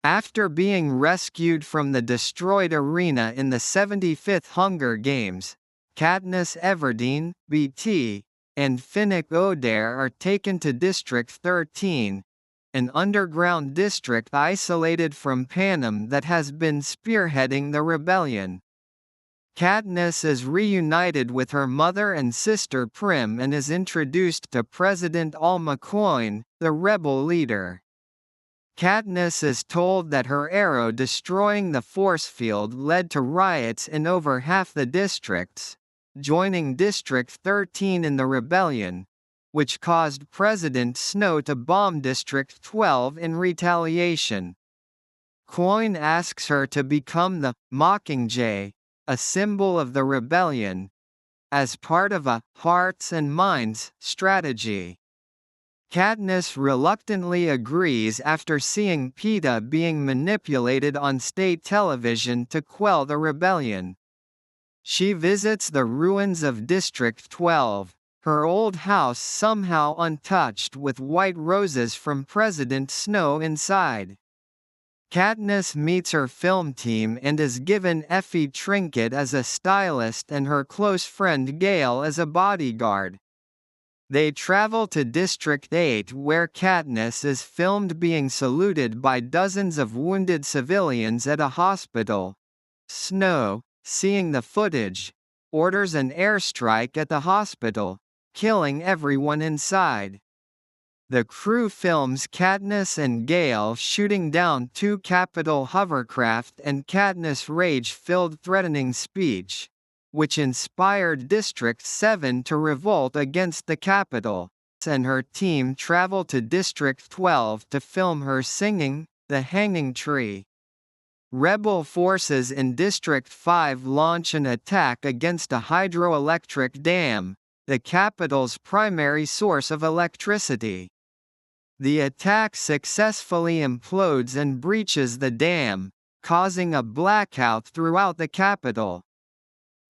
After being rescued from the destroyed arena in the 75th Hunger Games, Katniss Everdeen, Beetee, and Finnick Odair are taken to District 13, an underground district isolated from Panem that has been spearheading the rebellion. Katniss is reunited with her mother and sister Prim and is introduced to President Alma Coin, the rebel leader. Katniss is told that her arrow destroying the forcefield led to riots in over half the districts, joining District 13 in the rebellion, which caused President Snow to bomb District 12 in retaliation. Coin asks her to become the Mockingjay, a symbol of the rebellion, as part of a hearts and minds strategy. Katniss reluctantly agrees after seeing Peeta being manipulated on state television to quell the rebellion. She visits the ruins of District 12, her old house somehow untouched with white roses from President Snow inside. Katniss meets her film team and is given Effie Trinket as a stylist and her close friend Gale as a bodyguard. They travel to District 8 where Katniss is filmed being saluted by dozens of wounded civilians at a hospital. Snow, seeing the footage, orders an airstrike at the hospital, killing everyone inside. The crew films Katniss and Gale shooting down two Capitol hovercraft and Katniss' rage-filled threatening speech, which inspired District 7 to revolt against the Capitol, and her team travel to District 12 to film her singing The Hanging Tree. Rebel forces in District 5 launch an attack against a hydroelectric dam, the Capitol's primary source of electricity. The attack successfully implodes and breaches the dam, causing a blackout throughout the Capitol.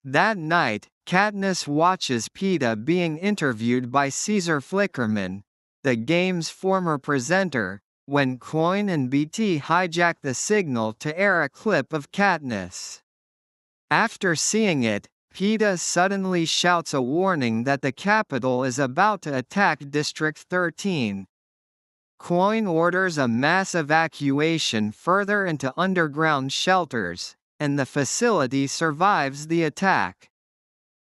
That night, Katniss watches Peeta being interviewed by Caesar Flickerman, the game's former presenter, when Coin and Beetee hijack the signal to air a clip of Katniss. After seeing it, Peeta suddenly shouts a warning that the Capitol is about to attack District 13. Coin orders a mass evacuation further into underground shelters, and the facility survives the attack.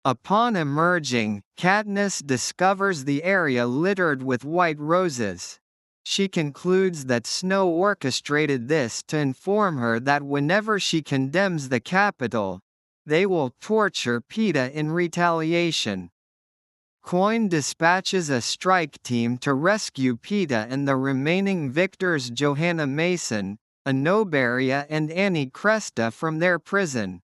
Upon emerging, Katniss discovers the area littered with white roses. She concludes that Snow orchestrated this to inform her that whenever she condemns the Capitol, they will torture Peeta in retaliation. Coin dispatches a strike team to rescue Peeta and the remaining victors Johanna Mason, Anobaria and Annie Cresta from their prison.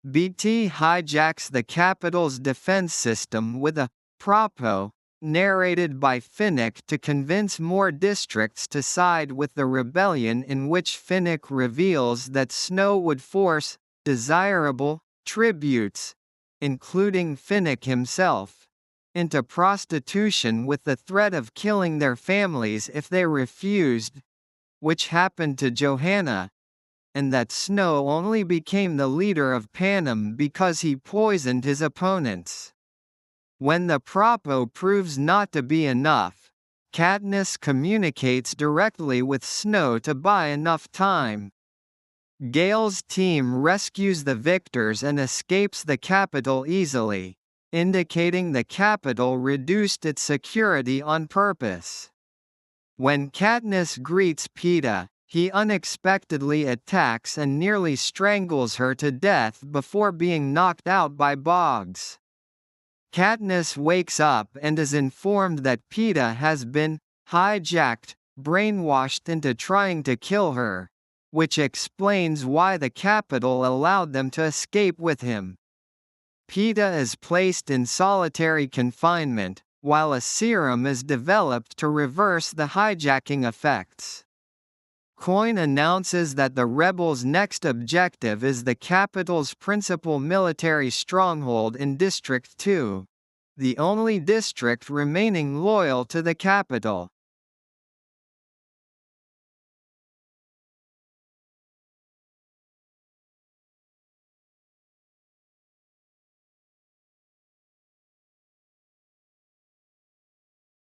Beetee hijacks the Capitol's defense system with a propo, narrated by Finnick to convince more districts to side with the rebellion, in which Finnick reveals that Snow would force desirable tributes, including Finnick himself, into prostitution with the threat of killing their families if they refused, which happened to Johanna, and that Snow only became the leader of Panem because he poisoned his opponents. When the propo proves not to be enough, Katniss communicates directly with Snow to buy enough time. Gale's team rescues the victors and escapes the Capitol easily, indicating the Capitol reduced its security on purpose. When Katniss greets Peeta, he unexpectedly attacks and nearly strangles her to death before being knocked out by Boggs. Katniss wakes up and is informed that Peeta has been hijacked, brainwashed into trying to kill her, which explains why the Capitol allowed them to escape with him. Peeta is placed in solitary confinement, while a serum is developed to reverse the hijacking effects. Coin announces that the rebels' next objective is the Capitol's principal military stronghold in District 2, the only district remaining loyal to the Capitol.